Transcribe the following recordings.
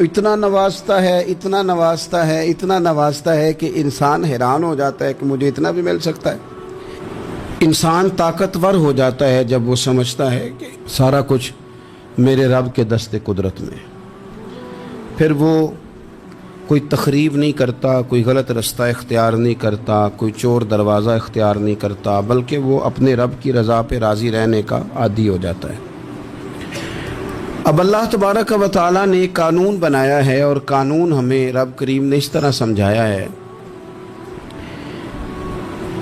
اتنا نوازتا ہے، اتنا نوازتا ہے، اتنا نوازتا ہے کہ انسان حیران ہو جاتا ہے کہ مجھے اتنا بھی مل سکتا ہے۔ انسان طاقتور ہو جاتا ہے جب وہ سمجھتا ہے کہ سارا کچھ میرے رب کے دست قدرت میں۔ پھر وہ کوئی تخریب نہیں کرتا، کوئی غلط رستہ اختیار نہیں کرتا، کوئی چور دروازہ اختیار نہیں کرتا، بلکہ وہ اپنے رب کی رضا پہ راضی رہنے کا عادی ہو جاتا ہے۔ اب اللہ تبارک و تعالیٰ نے ایک قانون بنایا ہے، اور قانون ہمیں رب کریم نے اس طرح سمجھایا ہے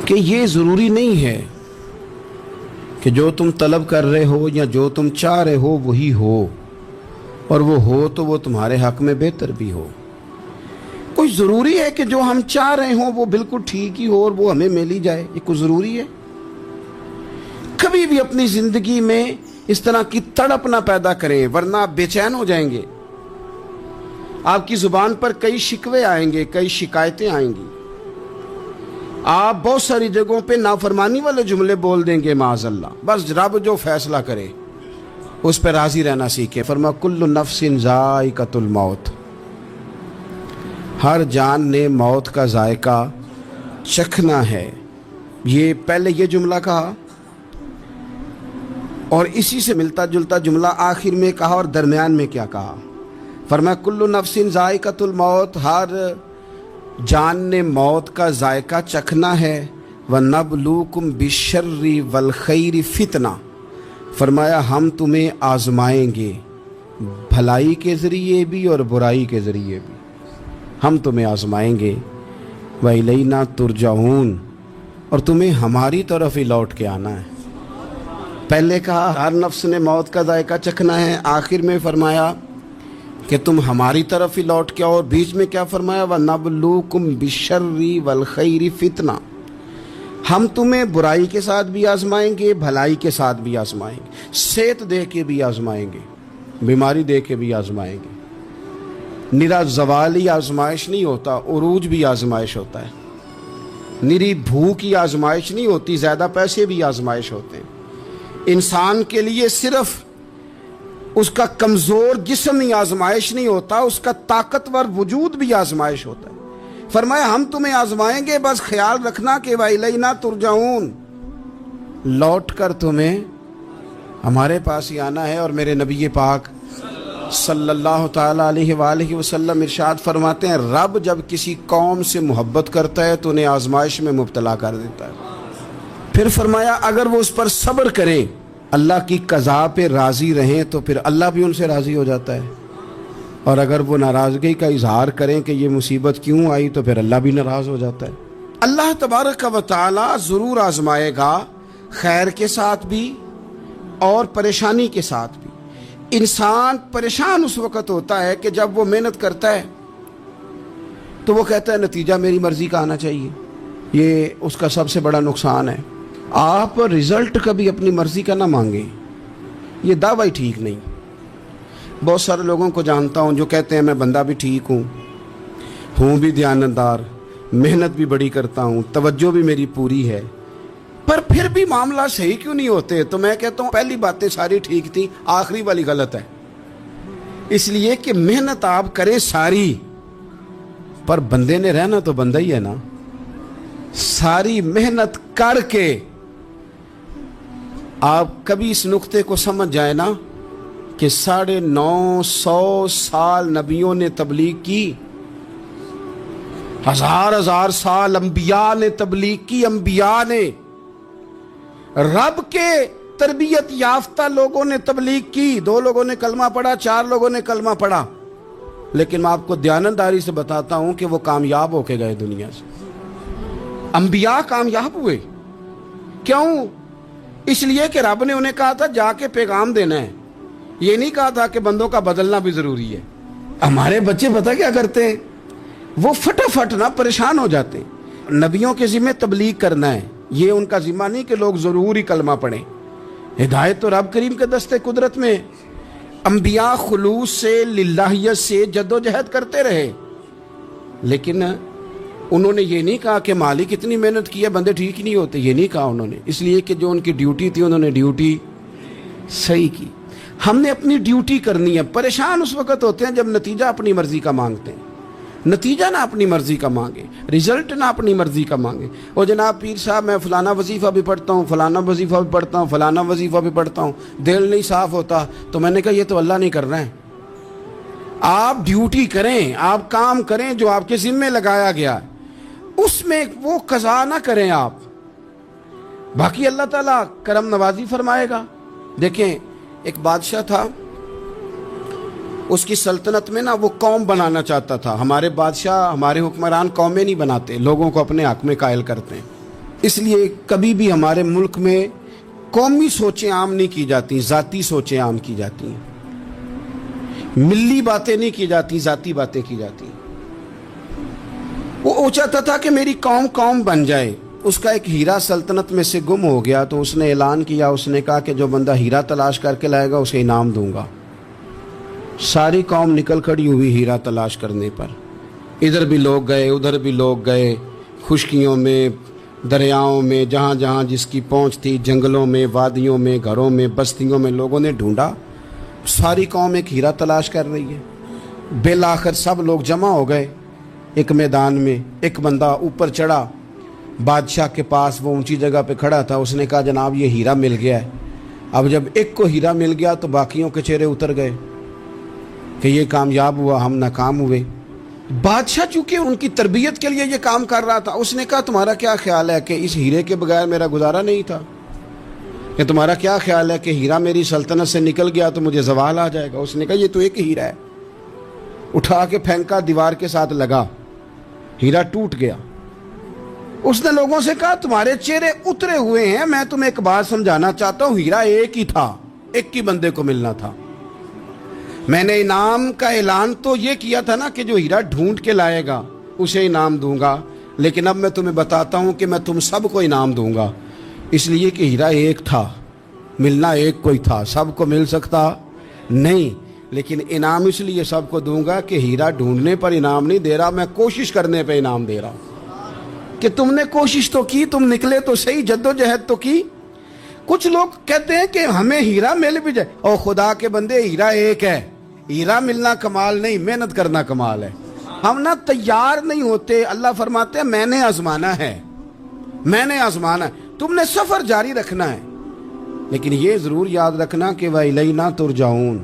کہ یہ ضروری نہیں ہے کہ جو تم طلب کر رہے ہو یا جو تم چاہ رہے ہو وہی ہو، اور وہ ہو تو وہ تمہارے حق میں بہتر بھی ہو۔ کوئی ضروری ہے کہ جو ہم چاہ رہے ہوں وہ بالکل ٹھیک ہی ہو اور وہ ہمیں مل ہی جائے؟ یہ کوئی ضروری ہے؟ کبھی بھی اپنی زندگی میں اس طرح کی تڑپ نہ پیدا کریں، ورنہ آپ بے چین ہو جائیں گے۔ آپ کی زبان پر کئی شکوے آئیں گے، کئی شکایتیں آئیں گی، آپ بہت ساری جگہوں پہ نافرمانی والے جملے بول دیں گے معاذ اللہ۔ بس رب جو فیصلہ کرے اس پہ راضی رہنا سیکھیں۔ فرما کل نفس ذائقۃ الموت، ہر جان نے موت کا ذائقہ چکھنا ہے۔ یہ پہلے یہ جملہ کہا، اور اسی سے ملتا جلتا جملہ آخر میں کہا، اور درمیان میں کیا کہا؟ فرمایا کل نفس ذائقۃ الموت، ہر جان نے موت کا ذائقہ چکھنا ہے۔ وَنَبْلُوكُمْ بِالشَّرِّ وَالْخَيْرِ فِتْنَةً، فرمایا ہم تمہیں آزمائیں گے، بھلائی کے ذریعے بھی اور برائی کے ذریعے بھی ہم تمہیں آزمائیں گے۔ وَإِلَيْنَا تُرْجَعُونَ، اور تمہیں ہماری طرف ہی لوٹ کے آنا ہے۔ پہلے کہا ہر نفس نے موت کا ذائقہ چکھنا ہے، آخر میں فرمایا کہ تم ہماری طرف ہی لوٹ کے آؤ، اور بیچ میں کیا فرمایا؟ وَنَبْلُوكُمْ بِالشَّرِّ وَالْخَيْرِ فِتْنَةً، ہم تمہیں برائی کے ساتھ بھی آزمائیں گے، بھلائی کے ساتھ بھی آزمائیں گے، صحت دے کے بھی آزمائیں گے، بیماری دے کے بھی آزمائیں گے۔ نرا زوالی آزمائش نہیں ہوتا، عروج بھی آزمائش ہوتا ہے۔ نری بھوک کی آزمائش نہیں ہوتی، زیادہ پیسے بھی آزمائش ہوتے ہیں۔ انسان کے لیے صرف اس کا کمزور جسم ہی آزمائش نہیں ہوتا، اس کا طاقتور وجود بھی آزمائش ہوتا ہے۔ فرمایا ہم تمہیں آزمائیں گے، بس خیال رکھنا کہ وَإِلَيْنَا تُرْجَعُونَ، لوٹ کر تمہیں ہمارے پاس ہی آنا ہے۔ اور میرے نبی پاک صلی اللہ تعالیٰ علیہ وآلہ وسلم ارشاد فرماتے ہیں، رب جب کسی قوم سے محبت کرتا ہے تو انہیں آزمائش میں مبتلا کر دیتا ہے۔ پھر فرمایا اگر وہ اس پر صبر کریں، اللہ کی قضا پہ راضی رہیں، تو پھر اللہ بھی ان سے راضی ہو جاتا ہے، اور اگر وہ ناراضگی کا اظہار کریں کہ یہ مصیبت کیوں آئی، تو پھر اللہ بھی ناراض ہو جاتا ہے۔ اللہ تبارک و تعالی ضرور آزمائے گا، خیر کے ساتھ بھی اور پریشانی کے ساتھ بھی۔ انسان پریشان اس وقت ہوتا ہے کہ جب وہ محنت کرتا ہے تو وہ کہتا ہے نتیجہ میری مرضی کا آنا چاہیے، یہ اس کا سب سے بڑا نقصان ہے۔ آپ رزلٹ کبھی اپنی مرضی کا نہ مانگیں، یہ دعویٰ ہی ٹھیک نہیں۔ بہت سارے لوگوں کو جانتا ہوں جو کہتے ہیں میں بندہ بھی ٹھیک ہوں بھی دیانتدار، محنت بھی بڑی کرتا ہوں، توجہ بھی میری پوری ہے، پر پھر بھی معاملہ صحیح کیوں نہیں ہوتے؟ تو میں کہتا ہوں پہلی باتیں ساری ٹھیک تھیں، آخری والی غلط ہے۔ اس لیے کہ محنت آپ کریں ساری، پر بندے نے رہنا تو بندہ ہی ہے نا۔ ساری محنت کر کے آپ کبھی اس نقطے کو سمجھ جائیں نا کہ 950 سال نبیوں نے تبلیغ کی، ہزار سال انبیاء نے تبلیغ کی، انبیاء نے، رب کے تربیت یافتہ لوگوں نے تبلیغ کی، 2 لوگوں نے کلمہ پڑھا، 4 لوگوں نے کلمہ پڑھا، لیکن میں آپ کو دیانتداری سے بتاتا ہوں کہ وہ کامیاب ہو کے گئے دنیا سے۔ انبیاء کامیاب ہوئے، کیوں؟ اس لیے کہ رب نے انہیں کہا تھا جا کے پیغام دینا ہے، یہ نہیں کہا تھا کہ بندوں کا بدلنا بھی ضروری ہے۔ ہمارے بچے پتہ کیا کرتے ہیں؟ وہ فٹافٹ نہ پریشان ہو جاتے ہیں۔ نبیوں کے ذمہ تبلیغ کرنا ہے، یہ ان کا ذمہ نہیں کہ لوگ ضروری کلمہ پڑھیں۔ ہدایت تو رب کریم کے دست قدرت میں۔ انبیاء خلوص سے، للہیت سے جدوجہد کرتے رہے، لیکن انہوں نے یہ نہیں کہا کہ مالک اتنی محنت کی ہے بندے ٹھیک ہی نہیں ہوتے، یہ نہیں کہا انہوں نے، اس لیے کہ جو ان کی ڈیوٹی تھی انہوں نے ڈیوٹی صحیح کی۔ ہم نے اپنی ڈیوٹی کرنی ہے. پریشان اس وقت ہوتے ہیں جب نتیجہ اپنی مرضی کا مانگتے ہیں. نتیجہ نہ اپنی مرضی کا مانگے, رزلٹ نہ اپنی مرضی کا مانگے. اور جناب پیر صاحب میں فلانا وظیفہ بھی پڑھتا ہوں, فلانا وظیفہ بھی پڑھتا ہوں, فلانا وظیفہ بھی پڑھتا ہوں, دل نہیں صاف ہوتا. تو میں نے کہا یہ تو اللہ نہیں کر رہا ہے. آپ ڈیوٹی کریں, آپ کام کریں جو آپ کے ذمے لگایا گیا ہے, اس میں وہ قضا نہ کریں آپ. باقی اللہ تعالیٰ کرم نوازی فرمائے گا. دیکھیں ایک بادشاہ تھا, اس کی سلطنت میں نا وہ قوم بنانا چاہتا تھا. ہمارے بادشاہ, ہمارے حکمران قومیں نہیں بناتے, لوگوں کو اپنے حق میں قائل کرتے ہیں. اس لیے کبھی بھی ہمارے ملک میں قومی سوچیں عام نہیں کی جاتی, ذاتی سوچیں عام کی جاتی ہیں. ملی باتیں نہیں کی جاتی, ذاتی باتیں کی جاتی ہیں. وہ چاہتا تھا کہ میری قوم بن جائے. اس کا ایک ہیرا سلطنت میں سے گم ہو گیا, تو اس نے اعلان کیا, اس نے کہا کہ جو بندہ ہیرا تلاش کر کے لائے گا اسے انعام دوں گا. ساری قوم نکل کھڑی ہوئی ہیرا تلاش کرنے پر. ادھر بھی لوگ گئے, ادھر بھی لوگ گئے, خشکیوں میں, دریاؤں میں, جہاں جہاں جس کی پہنچ تھی, جنگلوں میں, وادیوں میں, گھروں میں, بستیوں میں لوگوں نے ڈھونڈا. ساری قوم ایک ہیرا تلاش کر رہی ہے. بالآخر سب لوگ جمع ہو گئے ایک میدان میں. ایک بندہ اوپر چڑھا بادشاہ کے پاس, وہ اونچی جگہ پہ کھڑا تھا. اس نے کہا جناب یہ ہیرا مل گیا ہے. اب جب ایک کو ہیرا مل گیا تو باقیوں کے چہرے اتر گئے کہ یہ کامیاب ہوا, ہم ناکام ہوئے. بادشاہ چونکہ ان کی تربیت کے لیے یہ کام کر رہا تھا, اس نے کہا تمہارا کیا خیال ہے کہ اس ہیرے کے بغیر میرا گزارا نہیں تھا, کہ تمہارا کیا خیال ہے کہ ہیرا میری سلطنت سے نکل گیا تو مجھے زوال آ جائے گا. اس نے کہا یہ تو ایک ہیرا ہے. اٹھا کے پھینکا, دیوار کے ساتھ لگا, ہیرا ٹوٹ گیا. اس نے لوگوں سے کہا تمہارے چہرے اترے ہوئے ہیں, میں تمہیں ایک بات سمجھانا چاہتا ہوں, ہیرا ایک ہی تھا, ایک ہی بندے کو ملنا تھا. میں نے انعام کا اعلان تو یہ کیا تھا نا کہ جو ہیرا ڈھونڈ کے لائے گا اسے انعام دوں گا, لیکن اب میں تمہیں بتاتا ہوں کہ میں تم سب کو انعام دوں گا. اس لیے کہ ہیرا ایک تھا, ملنا ایک کو ہی تھا, سب کو مل سکتا نہیں. لیکن انعام اس لیے سب کو دوں گا کہ ہیرا ڈھونڈنے پر انعام نہیں دے رہا, میں کوشش کرنے پہ انعام دے رہا ہوں. کہ تم نے کوشش تو کی, تم نکلے تو صحیح, جدوجہد تو کی. کچھ لوگ کہتے ہیں کہ ہمیں ہیرا مل بھی جائے. اور خدا کے بندے ہیرا ایک ہے, ہیرا ملنا کمال نہیں, محنت کرنا کمال ہے. ہم نہ تیار نہیں ہوتے. اللہ فرماتے ہیں میں نے آزمانا ہے, میں نے آزمانا ہے. تم نے سفر جاری رکھنا ہے, لیکن یہ ضرور یاد رکھنا کہ وَإِلَيْنَا تُرْجَعُونَ,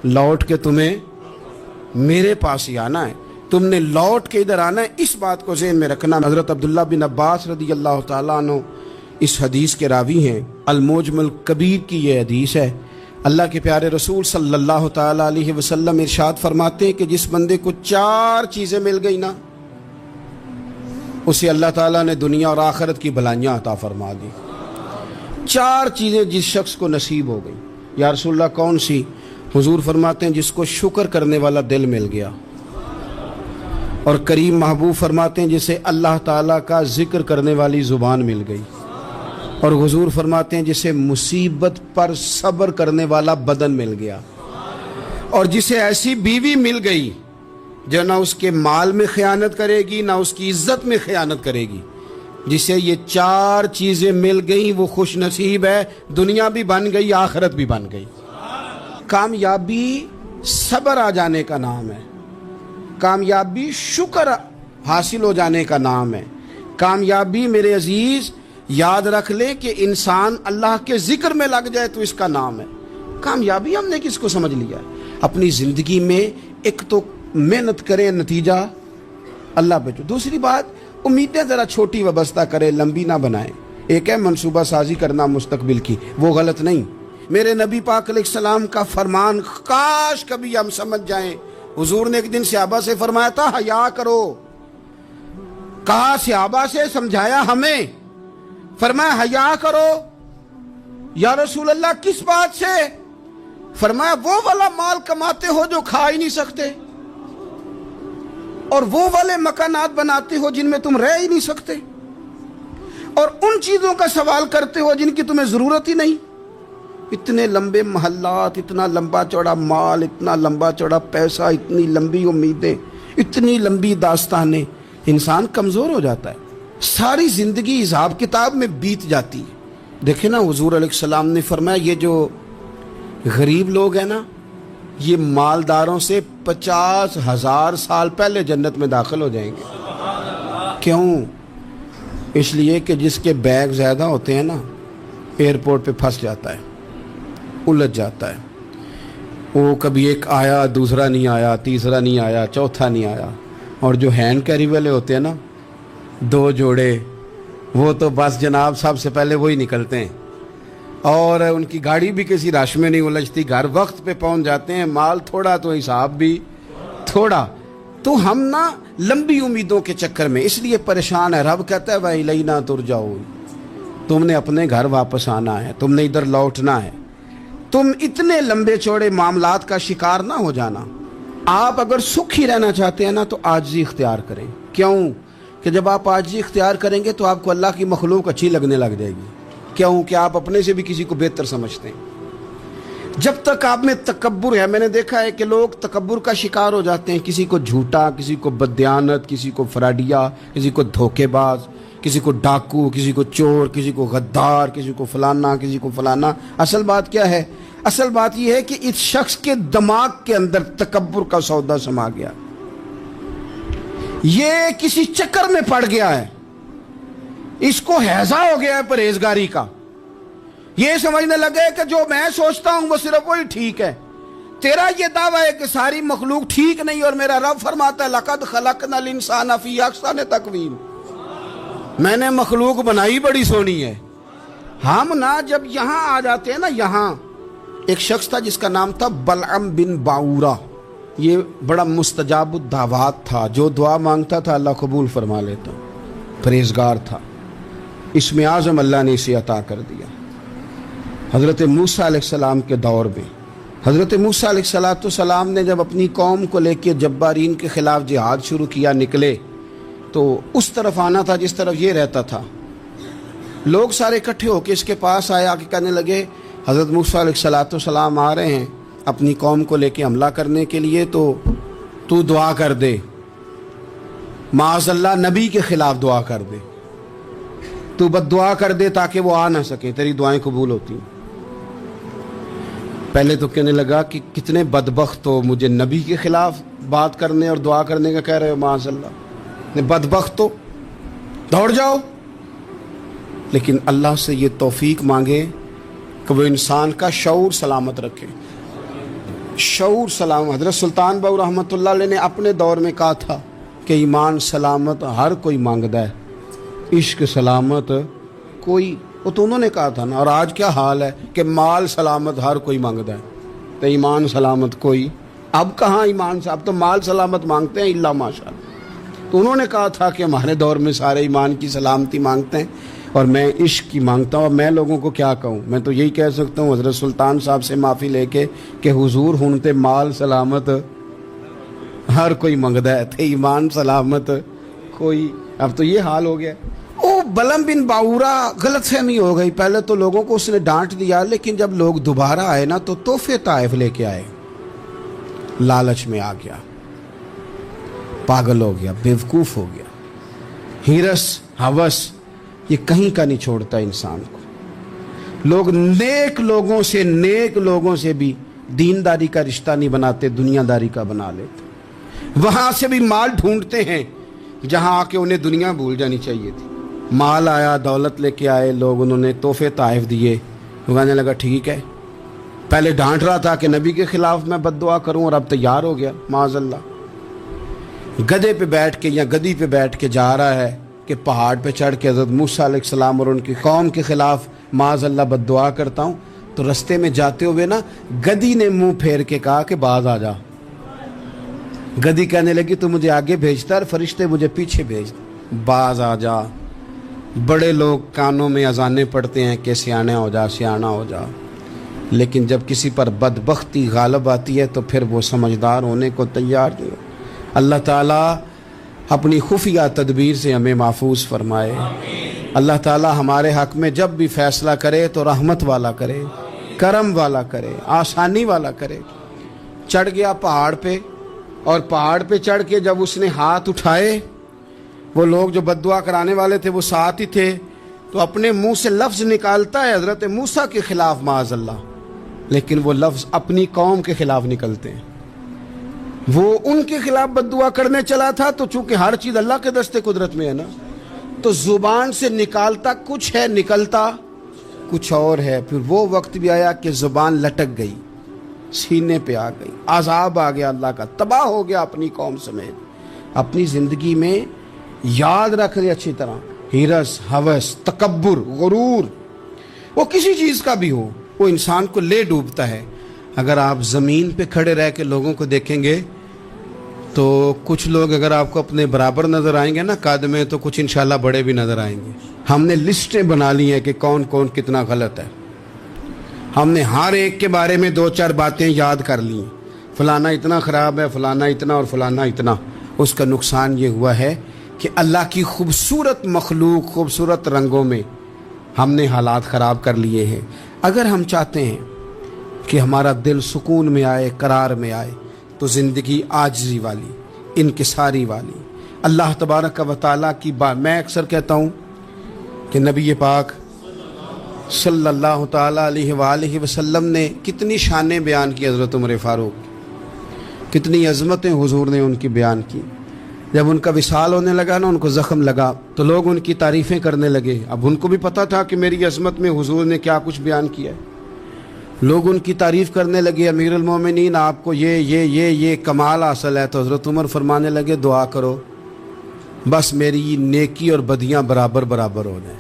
لوٹ کے تمہیں میرے پاس ہی آنا ہے, تم نے لوٹ کے ادھر آنا ہے. اس بات کو ذہن میں رکھنا. حضرت عبداللہ بن عباس رضی اللہ تعالیٰ عنہ اس حدیث کے راوی ہیں. المعجم الکبیر کی یہ حدیث ہے. اللہ کے پیارے رسول صلی اللہ تعالیٰ علیہ وسلم ارشاد فرماتے ہیں کہ جس بندے کو 4 چیزیں مل گئی نا, اسے اللہ تعالیٰ نے دنیا اور آخرت کی بھلائیاں عطا فرما دی. 4 چیزیں جس شخص کو نصیب ہو گئی. یا رسول اللہ کون سی؟ حضور فرماتے ہیں جس کو شکر کرنے والا دل مل گیا, اور کریم محبوب فرماتے ہیں جسے اللہ تعالیٰ کا ذکر کرنے والی زبان مل گئی, اور حضور فرماتے ہیں جسے مصیبت پر صبر کرنے والا بدن مل گیا, اور جسے ایسی بیوی مل گئی جو نہ اس کے مال میں خیانت کرے گی, نہ اس کی عزت میں خیانت کرے گی. جسے یہ 4 چیزیں مل گئیں وہ خوش نصیب ہے, دنیا بھی بن گئی, آخرت بھی بن گئی. کامیابی صبر آ جانے کا نام ہے, کامیابی شکر حاصل ہو جانے کا نام ہے. کامیابی میرے عزیز یاد رکھ لے کہ انسان اللہ کے ذکر میں لگ جائے تو اس کا نام ہے کامیابی. ہم نے کس کو سمجھ لیا ہے؟ اپنی زندگی میں ایک تو محنت کریں, نتیجہ اللہ پہ. دوسری بات, امیدیں ذرا چھوٹی وابستہ کریں, لمبی نہ بنائیں. ایک ہے منصوبہ سازی کرنا مستقبل کی, وہ غلط نہیں. میرے نبی پاک علیہ السلام کا فرمان کاش کبھی ہم سمجھ جائیں. حضور نے ایک دن صحابہ سے فرمایا تھا حیا کرو. کہا صحابہ سے, سمجھایا ہمیں, فرمایا حیا کرو. یا رسول اللہ کس بات سے؟ فرمایا وہ والا مال کماتے ہو جو کھا ہی نہیں سکتے, اور وہ والے مکانات بناتے ہو جن میں تم رہ ہی نہیں سکتے, اور ان چیزوں کا سوال کرتے ہو جن کی تمہیں ضرورت ہی نہیں. اتنے لمبے محلات, اتنا لمبا چوڑا مال, اتنا لمبا چوڑا پیسہ, اتنی لمبی امیدیں, اتنی لمبی داستانیں, انسان کمزور ہو جاتا ہے. ساری زندگی حساب کتاب میں بیت جاتی ہے. دیکھیں نا حضور علیہ السلام نے فرمایا یہ جو غریب لوگ ہیں نا، یہ مالداروں سے 50,000 سال پہلے جنت میں داخل ہو جائیں گے۔ کیوں؟ اس لیے کہ جس کے بیگ زیادہ ہوتے ہیں نا، ایئرپورٹ پہ پھنس جاتا ہے، الجھ جاتا ہے۔ وہ کبھی ایک آیا، دوسرا نہیں آیا، تیسرا نہیں آیا، چوتھا نہیں آیا۔ اور جو ہینڈ کیری والے ہوتے ہیں نا، 2 جوڑے، وہ تو بس جناب سب سے پہلے وہی نکلتے ہیں، اور ان کی گاڑی بھی کسی رش میں نہیں الجھتی، گھر وقت پہ پہنچ جاتے ہیں۔ مال تھوڑا تو حساب بھی تھوڑا۔ تو ہم نا لمبی امیدوں کے چکر میں اس لیے پریشان ہے۔ رب کہتا ہے وَإِلَيْنَا تُرْجَعُونَ، تم نے اپنے گھر واپس آنا ہے، تم نے ادھر لوٹنا ہے۔ تم اتنے لمبے چوڑے معاملات کا شکار نہ ہو جانا۔ آپ اگر سکھی رہنا چاہتے ہیں نا تو عاجزی اختیار کریں۔ کیوں؟ کہ جب آپ عاجزی اختیار کریں گے تو آپ کو اللہ کی مخلوق اچھی لگنے لگ جائے گی۔ کیوں؟ کہ آپ اپنے سے بھی کسی کو بہتر سمجھتے ہیں۔ جب تک آپ میں تکبر ہے، میں نے دیکھا ہے کہ لوگ تکبر کا شکار ہو جاتے ہیں، کسی کو جھوٹا، کسی کو بددیانت، کسی کو فراڈیا، کسی کو دھوکے باز، کسی کو ڈاکو، کسی کو چور، کسی کو غدار، کسی کو فلانا، کسی کو فلانا۔ اصل بات کیا ہے؟ اصل بات یہ ہے کہ اس شخص کے دماغ کے اندر تکبر کا سودا سما گیا، یہ کسی چکر میں پڑ گیا ہے، اس کو ہیضہ ہو گیا ہے پرہیزگاری کا۔ یہ سمجھنے لگے کہ جو میں سوچتا ہوں وہ صرف وہی ٹھیک ہے۔ تیرا یہ دعویٰ ہے کہ ساری مخلوق ٹھیک نہیں، اور میرا رب فرماتا ہے لَقَدْ خَلَقْنَا الْإِنسَانَ فِي أَحْسَنِ تَقْوِيمٍ، میں نے مخلوق بنائی بڑی سونی ہے۔ ہم نا جب یہاں آ جاتے ہیں نا، یہاں ایک شخص تھا جس کا نام تھا بلعم بن باورہ، یہ بڑا مستجاب الدعوات تھا، جو دعا مانگتا تھا اللہ قبول فرما لیتا، پرہیزگار تھا، اسم اعظم اللہ نے اسے عطا کر دیا۔ حضرت موسیٰ علیہ السلام کے دور میں حضرت موسیٰ علیہ السلام نے جب اپنی قوم کو لے کے جبارین کے خلاف جہاد شروع کیا، نکلے تو اس طرف آنا تھا جس طرف یہ رہتا تھا۔ لوگ سارے اکٹھے ہو کے اس کے پاس آئے، آ کے کہنے لگے حضرت موسیٰ علیہ السلام آ رہے ہیں اپنی قوم کو لے کے حملہ کرنے کے لیے، تو دعا کر دے، معاذ اللہ نبی کے خلاف دعا کر دے، تو بد دعا کر دے تاکہ وہ آ نہ سکے، تیری دعائیں قبول ہوتی ہیں۔ پہلے تو کہنے لگا کہ کتنے بدبخت ہو، مجھے نبی کے خلاف بات کرنے اور دعا کرنے کا کہہ رہے ہو، معاذ اللہ، بدبخت ہو، دوڑ جاؤ۔ لیکن اللہ سے یہ توفیق مانگے کہ وہ انسان کا شعور سلامت رکھے، شعور سلامت۔ حضرت سلطان باؤ رحمۃ اللہ علیہ نے اپنے دور میں کہا تھا کہ ایمان سلامت ہر کوئی مانگدا ہے، عشق سلامت کوئی، وہ تو انہوں نے کہا تھا نا۔ اور آج کیا حال ہے کہ مال سلامت ہر کوئی مانگدا ہے، تو ایمان سلامت کوئی۔ اب کہاں ایمان سے، اب تو مال سلامت مانگتے ہیں الا ماشاء اللہ۔ تو انہوں نے کہا تھا کہ ہمارے دور میں سارے ایمان کی سلامتی مانگتے ہیں اور میں عشق کی مانگتا ہوں۔ اور میں لوگوں کو کیا کہوں، میں تو یہی کہہ سکتا ہوں حضرت سلطان صاحب سے معافی لے کے کہ حضور ہنتے مال سلامت ہر کوئی منگدا ہے، تھے ایمان سلامت کوئی۔ اب تو یہ حال ہو گیا۔ او بلعم بن باورہ غلط فہمی ہو گئی، پہلے تو لوگوں کو اس نے ڈانٹ دیا، لیکن جب لوگ دوبارہ آئے نا تو تحفے طائف لے کے آئے، لالچ میں آ گیا، پاگل ہو گیا، بیوقوف ہو گیا۔ ہرس ہوس یہ کہیں کا نہیں چھوڑتا انسان کو۔ لوگ نیک لوگوں سے بھی دینداری کا رشتہ نہیں بناتے، دنیا داری کا بنا لیتے۔ وہاں سے بھی مال ڈھونڈتے ہیں جہاں آ کے انہیں دنیا بھول جانی چاہیے تھی۔ مال آیا، دولت لے کے آئے لوگ، انہوں نے تحفے طائف دیے، وہ کہنے لگا ٹھیک ہے، پہلے ڈانٹ رہا تھا کہ نبی کے خلاف میں بد دعا کروں اور اب تیار ہو گیا، معاذ اللہ۔ گدھے پہ بیٹھ کے یا گدی پہ بیٹھ کے جا رہا ہے کہ پہاڑ پہ چڑھ کے حضرت موسیٰ علیہ السلام اور ان کی قوم کے خلاف معاذ اللہ بد دعا کرتا ہوں۔ تو رستے میں جاتے ہوئے نا گدی نے منہ پھیر کے کہا کہ باز آ جا۔ گدی کہنے لگی تو مجھے آگے بھیجتا ہے، فرشتے مجھے پیچھے بھیج، باز آ جا۔ بڑے لوگ کانوں میں اذانیں پڑھتے ہیں کہ سیانا ہو جا، سیانا ہو جا، لیکن جب کسی پر بدبختی غالب آتی ہے تو پھر وہ سمجھدار ہونے کو تیار نہیں ہو۔ اللہ تعالیٰ اپنی خفیہ تدبیر سے ہمیں محفوظ فرمائے۔ اللہ تعالیٰ ہمارے حق میں جب بھی فیصلہ کرے تو رحمت والا کرے، کرم والا کرے، آسانی والا کرے۔ چڑھ گیا پہاڑ پہ، اور پہاڑ پہ چڑھ کے جب اس نے ہاتھ اٹھائے، وہ لوگ جو بد دعا کرانے والے تھے وہ ساتھ ہی تھے، تو اپنے منہ سے لفظ نکالتا ہے حضرت موسیٰ کے خلاف، معاذ اللہ، لیکن وہ لفظ اپنی قوم کے خلاف نکلتے ہیں. وہ ان کے خلاف بد دعا کرنے چلا تھا، تو چونکہ ہر چیز اللہ کے دستے قدرت میں ہے نا، تو زبان سے نکالتا کچھ ہے، نکلتا کچھ اور ہے. پھر وہ وقت بھی آیا کہ زبان لٹک گئی، سینے پہ آ گئی، عذاب آ گیا اللہ کا، تباہ ہو گیا اپنی قوم سمیت. اپنی زندگی میں یاد رکھ لے اچھی طرح، ہرس، ہوس، تکبر، غرور، وہ کسی چیز کا بھی ہو، وہ انسان کو لے ڈوبتا ہے. اگر آپ زمین پہ کھڑے رہ کے لوگوں کو دیکھیں گے تو کچھ لوگ اگر آپ کو اپنے برابر نظر آئیں گے نا قد میں، تو کچھ انشاءاللہ بڑے بھی نظر آئیں گے. ہم نے لسٹیں بنا لی ہیں کہ کون کون کتنا غلط ہے. ہم نے ہر ایک کے بارے میں 2-4 باتیں یاد کر لی ہیں، فلانا اتنا خراب ہے، فلانا اتنا، اور فلانا اتنا. اس کا نقصان یہ ہوا ہے کہ اللہ کی خوبصورت مخلوق، خوبصورت رنگوں میں ہم نے حالات خراب کر لیے ہیں. اگر ہم چاہتے ہیں کہ ہمارا دل سکون میں آئے، قرار میں آئے، تو زندگی عاجزی والی، انکساری والی، اللہ تبارک و تعالیٰ کی بات. میں اکثر کہتا ہوں کہ نبی پاک صلی اللہ تعالیٰ علیہ وآلہ وسلم نے کتنی شانیں بیان کی، حضرت عمر فاروق، کتنی عظمتیں حضور نے ان کی بیان کی. جب ان کا وصال ہونے لگا نا، ان کو زخم لگا، تو لوگ ان کی تعریفیں کرنے لگے. اب ان کو بھی پتہ تھا کہ میری عظمت میں حضور نے کیا کچھ بیان کیا ہے. لوگ ان کی تعریف کرنے لگے، امیر المومنین آپ کو یہ کمال حاصل ہے. تو حضرت عمر فرمانے لگے دعا کرو بس میری نیکی اور بدیاں برابر برابر ہو جائیں،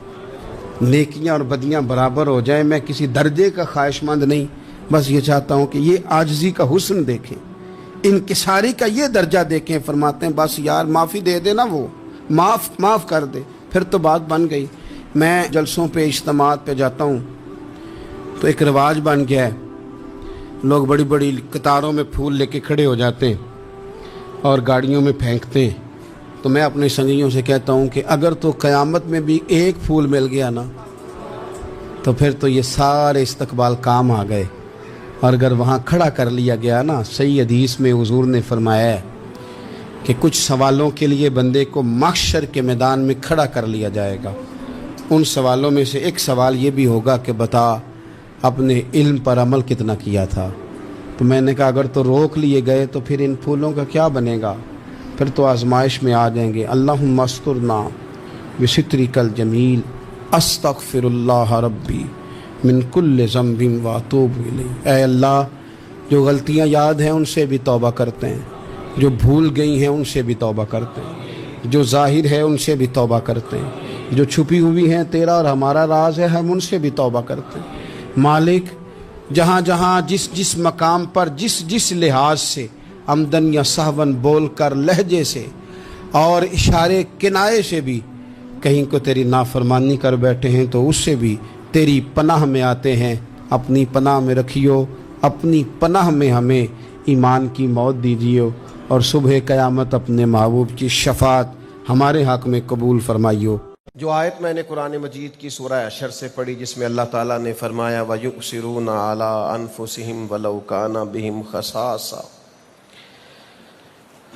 نیکیاں اور بدیاں برابر ہو جائیں. میں کسی درجے کا خواہش مند نہیں، بس یہ چاہتا ہوں کہ یہ عاجزی کا حسن دیکھیں، انکساری کا یہ درجہ دیکھیں. فرماتے ہیں بس یار معافی دے دے نا، وہ معاف کر دے، پھر تو بات بن گئی. میں جلسوں پہ، اجتماعات پہ جاتا ہوں تو ایک رواج بن گیا ہے، لوگ بڑی بڑی قطاروں میں پھول لے کے کھڑے ہو جاتے ہیں اور گاڑیوں میں پھینکتے ہیں. تو میں اپنے سنگیوں سے کہتا ہوں کہ اگر تو قیامت میں بھی ایک پھول مل گیا نا، تو پھر تو یہ سارے استقبال کام آ گئے. اور اگر وہاں کھڑا کر لیا گیا نا، صحیح حدیث میں حضور نے فرمایا ہے کہ کچھ سوالوں کے لیے بندے کو محشر کے میدان میں کھڑا کر لیا جائے گا. ان سوالوں میں سے ایک سوال یہ بھی ہوگا کہ بتا اپنے علم پر عمل کتنا کیا تھا. تو میں نے کہا اگر تو روک لیے گئے تو پھر ان پھولوں کا کیا بنے گا، پھر تو آزمائش میں آ جائیں گے. اللہم استرنا بسترک الجمیل استغفر اللہ ربی من کل ذنب واتوب الیہ. اے اللہ، جو غلطیاں یاد ہیں ان سے بھی توبہ کرتے ہیں، جو بھول گئی ہیں ان سے بھی توبہ کرتے ہیں، جو ظاہر ہے ان سے بھی توبہ کرتے ہیں، جو چھپی ہوئی ہیں تیرا اور ہمارا راز ہے ہم ان سے بھی توبہ کرتے ہیں. مالک، جہاں جہاں جس مقام پر جس لحاظ سے عمدن یا سہون بول کر، لہجے سے اور اشارے کنائے سے بھی کہیں کو تیری نافرمانی کر بیٹھے ہیں، تو اس سے بھی تیری پناہ میں آتے ہیں. اپنی پناہ میں رکھیو، اپنی پناہ میں ہمیں ایمان کی موت دیجیو، اور صبح قیامت اپنے محبوب کی شفاعت ہمارے حق میں قبول فرمائیو. جو آیت میں نے قرآن مجید کی سورہ حشر سے پڑھی، جس میں اللہ تعالیٰ نے فرمایا وَيُؤْثِرُونَ عَلَىٰ أَنفُسِهِمْ وَلَوْ كَانَ بِهِمْ خَصَاصَةٌ،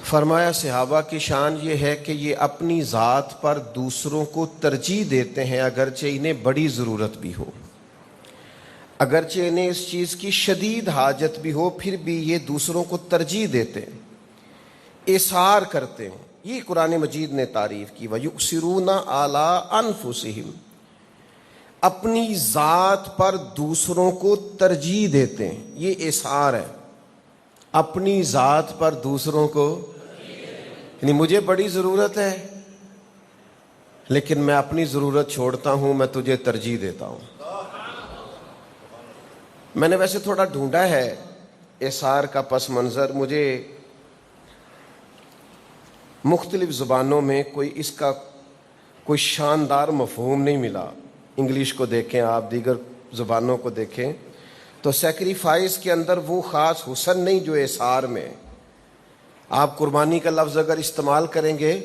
فرمایا صحابہ کی شان یہ ہے کہ یہ اپنی ذات پر دوسروں کو ترجیح دیتے ہیں، اگرچہ انہیں بڑی ضرورت بھی ہو، اگرچہ انہیں اس چیز کی شدید حاجت بھی ہو، پھر بھی یہ دوسروں کو ترجیح دیتے ہیں، اثار کرتے ہیں. یہ قرآن مجید نے تعریف کی، وَيُؤْثِرُونَ عَلَىٰ أَنفُسِهِمْ، اپنی ذات پر دوسروں کو ترجیح دیتے ہیں. یہ اثار ہے، اپنی ذات پر دوسروں کو، یعنی مجھے بڑی ضرورت ہے لیکن میں اپنی ضرورت چھوڑتا ہوں، میں تجھے ترجیح دیتا ہوں. میں نے ویسے تھوڑا ڈھونڈا ہے اثار کا پس منظر، مجھے مختلف زبانوں میں اس کا کوئی شاندار مفہوم نہیں ملا. انگلش کو دیکھیں آپ، دیگر زبانوں کو دیکھیں تو سیکریفائس کے اندر وہ خاص حسن نہیں جو اثار میں. آپ قربانی کا لفظ اگر استعمال کریں گے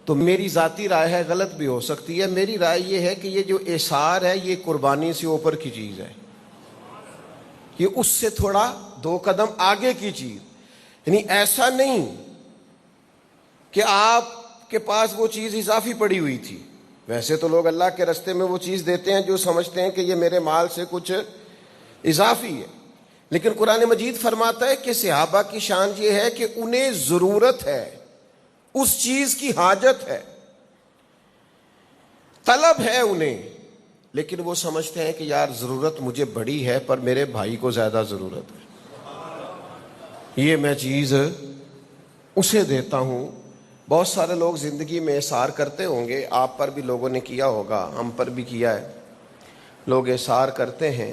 تو میری ذاتی رائے ہے، غلط بھی ہو سکتی ہے، میری رائے یہ ہے کہ یہ جو اثار ہے یہ قربانی سے اوپر کی چیز ہے، یہ اس سے تھوڑا 2 قدم آگے کی چیز. یعنی ایسا نہیں کہ آپ کے پاس وہ چیز اضافی پڑی ہوئی تھی. ویسے تو لوگ اللہ کے رستے میں وہ چیز دیتے ہیں جو سمجھتے ہیں کہ یہ میرے مال سے کچھ اضافی ہے، لیکن قرآن مجید فرماتا ہے کہ صحابہ کی شان یہ ہے کہ انہیں ضرورت ہے، اس چیز کی حاجت ہے، طلب ہے انہیں، لیکن وہ سمجھتے ہیں کہ یار ضرورت مجھے بڑی ہے پر میرے بھائی کو زیادہ ضرورت ہے، یہ میں چیز اسے دیتا ہوں۔ بہت سارے لوگ زندگی میں احسار کرتے ہوں گے، آپ پر بھی لوگوں نے کیا ہوگا، ہم پر بھی کیا ہے، لوگ احسار کرتے ہیں،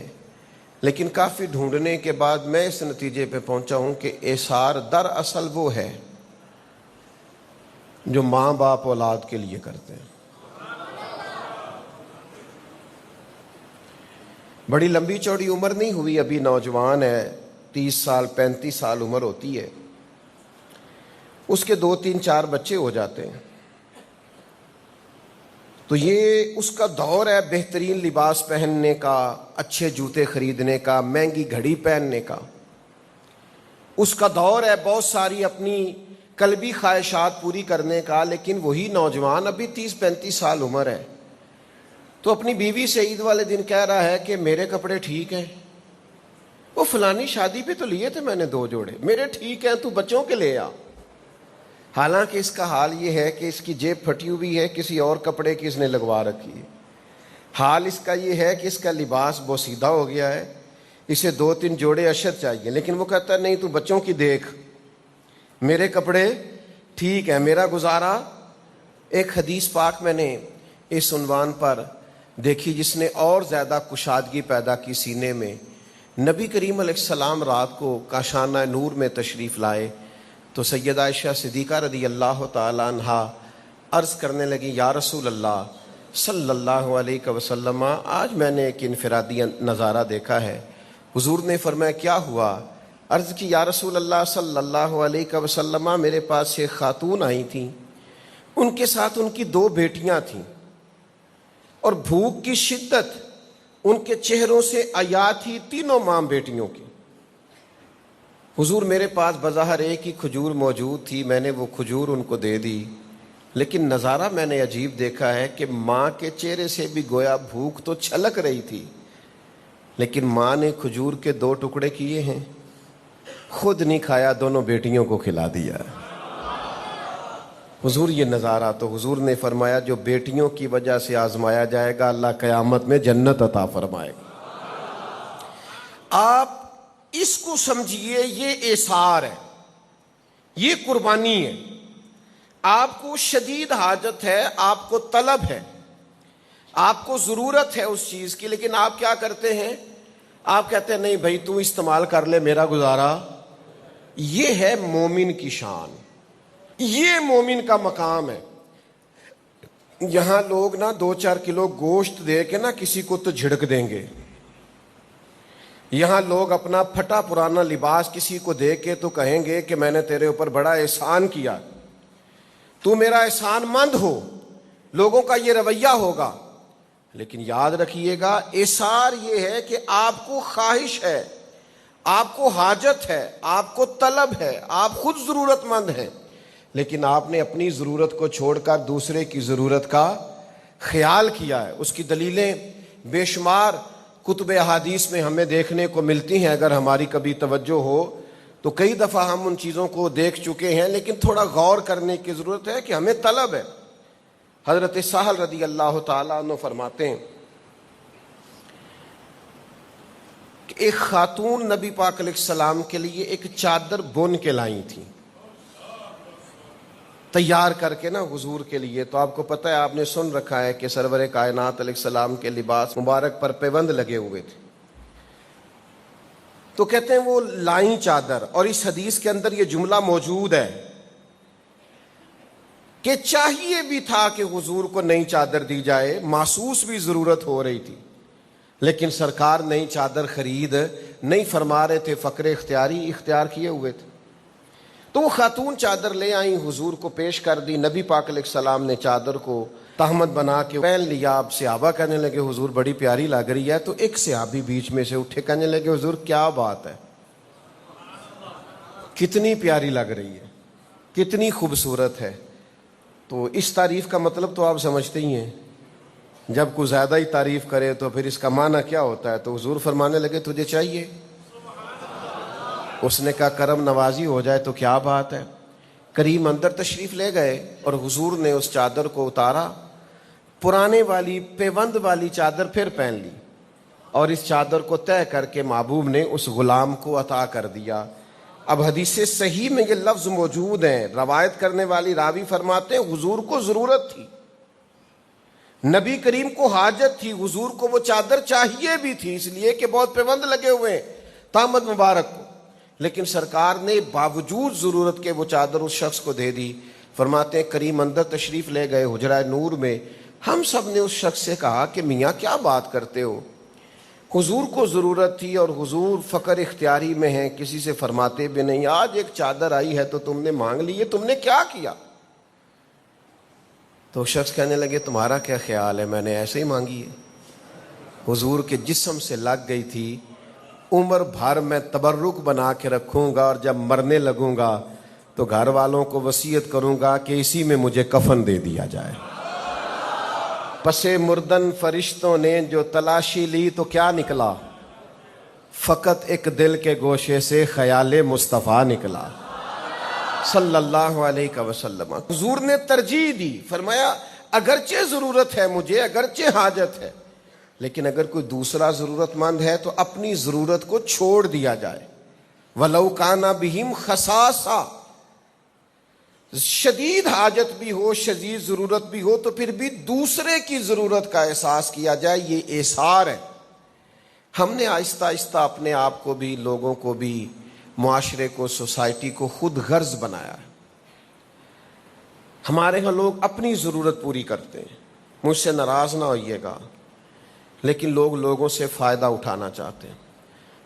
لیکن کافی ڈھونڈنے کے بعد میں اس نتیجے پہ پہنچا ہوں کہ احسار دراصل وہ ہے جو ماں باپ اولاد کے لیے کرتے ہیں۔ بڑی لمبی چوڑی عمر نہیں ہوئی، ابھی نوجوان ہے، 30 سال 35 سال عمر ہوتی ہے، اس کے 2 3 4 بچے ہو جاتے ہیں، تو یہ اس کا دور ہے بہترین لباس پہننے کا، اچھے جوتے خریدنے کا، مہنگی گھڑی پہننے کا، اس کا دور ہے بہت ساری اپنی قلبی خواہشات پوری کرنے کا۔ لیکن وہی نوجوان ابھی 30 35 سال عمر ہے تو اپنی بیوی سے عید والے دن کہہ رہا ہے کہ میرے کپڑے ٹھیک ہیں، وہ فلانی شادی پہ تو لیے تھے میں نے 2 جوڑے، میرے ٹھیک ہیں، تو بچوں کے لے آ۔ حالانکہ اس کا حال یہ ہے کہ اس کی جیب پھٹی ہوئی ہے، کسی اور کپڑے کی اس نے لگوا رکھی ہے۔ حال اس کا یہ ہے کہ اس کا لباس بوسیدہ ہو گیا ہے، اسے 2 3 جوڑے اشد چاہیے، لیکن وہ کہتا ہے نہیں تو بچوں کی دیکھ، میرے کپڑے ٹھیک ہیں، میرا گزارا۔ ایک حدیث پاک میں نے اس عنوان پر دیکھی جس نے اور زیادہ کشادگی پیدا کی سینے میں۔ نبی کریم علیہ السلام رات کو کاشانہ نور میں تشریف لائے تو سیدہ عائشہ صدیقہ رضی اللہ تعالی عنہا عرض کرنے لگی، یا رسول اللہ صلی اللہ علیہ وسلم، آج میں نے ایک انفرادی نظارہ دیکھا ہے۔ حضور نے فرمایا کیا ہوا؟ عرض کی یا رسول اللہ صلی اللہ علیہ وسلم، میرے پاس ایک خاتون آئی تھیں، ان کے ساتھ ان کی 2 بیٹیاں تھیں، اور بھوک کی شدت ان کے چہروں سے عیا تھی تینوں ماں بیٹیوں کی۔ حضور میرے پاس بظاہر ایک ہی کھجور موجود تھی، میں نے وہ کھجور ان کو دے دی، لیکن نظارہ میں نے عجیب دیکھا ہے کہ ماں کے چہرے سے بھی گویا بھوک تو چھلک رہی تھی، لیکن ماں نے کھجور کے 2 ٹکڑے کیے ہیں، خود نہیں کھایا، دونوں بیٹیوں کو کھلا دیا۔ حضور یہ نظارہ، تو حضور نے فرمایا جو بیٹیوں کی وجہ سے آزمایا جائے گا اللہ قیامت میں جنت عطا فرمائے گا۔ آپ اس کو سمجھیے، یہ احسار ہے، یہ قربانی ہے۔ آپ کو شدید حاجت ہے، آپ کو طلب ہے، آپ کو ضرورت ہے اس چیز کی، لیکن آپ کیا کرتے ہیں؟ آپ کہتے ہیں نہیں بھائی تو استعمال کر لے، میرا گزارا۔ یہ ہے مومن کی شان، یہ مومن کا مقام ہے۔ یہاں لوگ نا 2-4 کلو گوشت دے کے نا کسی کو تو جھڑک دیں گے، یہاں لوگ اپنا پھٹا پرانا لباس کسی کو دے کے تو کہیں گے کہ میں نے تیرے اوپر بڑا احسان کیا، تو میرا احسان مند ہو، لوگوں کا یہ رویہ ہوگا۔ لیکن یاد رکھیے گا، احسار یہ ہے کہ آپ کو خواہش ہے، آپ کو حاجت ہے، آپ کو طلب ہے، آپ خود ضرورت مند ہیں، لیکن آپ نے اپنی ضرورت کو چھوڑ کر دوسرے کی ضرورت کا خیال کیا ہے۔ اس کی دلیلیں بے شمار کتب احادیث میں ہمیں دیکھنے کو ملتی ہیں، اگر ہماری کبھی توجہ ہو تو کئی دفعہ ہم ان چیزوں کو دیکھ چکے ہیں، لیکن تھوڑا غور کرنے کی ضرورت ہے کہ ہمیں طلب ہے۔ حضرت سہل رضی اللہ تعالیٰ عنہ فرماتے ہیں کہ ایک خاتون نبی پاک علیہ السلام کے لیے ایک چادر بن کے لائی تھی، تیار کر کے نا حضور کے لیے۔ تو آپ کو پتہ ہے، آپ نے سن رکھا ہے کہ سرور کائنات علیہ السلام کے لباس مبارک پر پیوند لگے ہوئے تھے، تو کہتے ہیں وہ لائیں چادر، اور اس حدیث کے اندر یہ جملہ موجود ہے کہ چاہیے بھی تھا کہ حضور کو نئی چادر دی جائے، محسوس بھی ضرورت ہو رہی تھی، لیکن سرکار نئی چادر خرید نہیں فرما رہے تھے، فقر اختیاری اختیار کیے ہوئے تھے۔ تو وہ خاتون چادر لے آئیں، حضور کو پیش کر دی، نبی پاک علیہ السلام نے چادر کو تہمت بنا کے پہن لیا۔ اب صحابہ کہنے لگے حضور بڑی پیاری لگ رہی ہے، تو ایک صحابی بیچ میں سے اٹھے، کہنے لگے حضور کیا بات ہے، کتنی پیاری لگ رہی ہے، کتنی خوبصورت ہے۔ تو اس تعریف کا مطلب تو آپ سمجھتے ہی ہیں، جب کوئی زیادہ ہی تعریف کرے تو پھر اس کا معنی کیا ہوتا ہے؟ تو حضور فرمانے لگے تجھے چاہیے؟ اس نے کہا کرم نوازی ہو جائے تو کیا بات ہے. کریم اندر تشریف لے گئے اور حضور نے اس چادر کو اتارا, پرانے والی پیوند والی چادر پھر پہن لی, اور اس چادر کو طے کر کے محبوب نے اس غلام کو عطا کر دیا. اب حدیث صحیح میں یہ لفظ موجود ہیں. روایت کرنے والی راوی فرماتے ہیں حضور کو ضرورت تھی, نبی کریم کو حاجت تھی, حضور کو وہ چادر چاہیے بھی تھی اس لیے کہ بہت پیوند لگے ہوئے ہیں طامت مبارک کو, لیکن سرکار نے باوجود ضرورت کے وہ چادر اس شخص کو دے دی. فرماتے ہیں کریم اندر تشریف لے گئے حجرہ نور میں. ہم سب نے اس شخص سے کہا کہ میاں کیا بات کرتے ہو, حضور کو ضرورت تھی اور حضور فقر اختیاری میں ہیں, کسی سے فرماتے بھی نہیں, آج ایک چادر آئی ہے تو تم نے مانگ لی, یہ تم نے کیا کیا؟ تو شخص کہنے لگے تمہارا کیا خیال ہے, میں نے ایسے ہی مانگی ہے. حضور کے جسم سے لگ گئی تھی, عمر بھر میں تبرک بنا کے رکھوں گا اور جب مرنے لگوں گا تو گھر والوں کو وصیت کروں گا کہ اسی میں مجھے کفن دے دیا جائے. پسے مردن فرشتوں نے جو تلاشی لی تو کیا نکلا, فقط ایک دل کے گوشے سے خیال مصطفیٰ نکلا صلی اللہ علیہ وسلم. حضور نے ترجیح دی, فرمایا اگرچہ ضرورت ہے مجھے, اگرچہ حاجت ہے, لیکن اگر کوئی دوسرا ضرورت مند ہے تو اپنی ضرورت کو چھوڑ دیا جائے. وَلَوْ كَانَ بِهِمْ خَصَاصَةٌ, شدید حاجت بھی ہو, شدید ضرورت بھی ہو, تو پھر بھی دوسرے کی ضرورت کا احساس کیا جائے, یہ ایثار ہے. ہم نے آہستہ آہستہ اپنے آپ کو بھی, لوگوں کو بھی, معاشرے کو, سوسائٹی کو خود غرض بنایا ہے. ہمارے ہاں لوگ اپنی ضرورت پوری کرتے ہیں, مجھ سے ناراض نہ ہوئیے گا, لیکن لوگ لوگوں سے فائدہ اٹھانا چاہتے ہیں.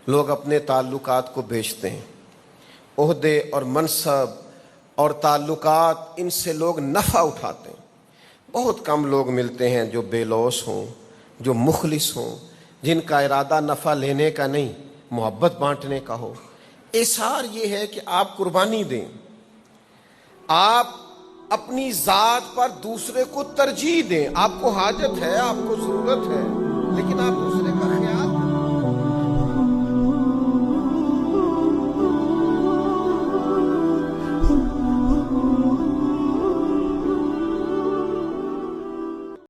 لوگ اپنے تعلقات کو بیچتے ہیں, عہدے اور منصب اور تعلقات, ان سے لوگ نفع اٹھاتے ہیں. بہت کم لوگ ملتے ہیں جو بے لوث ہوں, جو مخلص ہوں, جن کا ارادہ نفع لینے کا نہیں, محبت بانٹنے کا ہو. ایثار یہ ہے کہ آپ قربانی دیں, آپ اپنی ذات پر دوسرے کو ترجیح دیں. آپ کو حاجت ہے, آپ کو ضرورت ہے, لیکن آپ دوسرے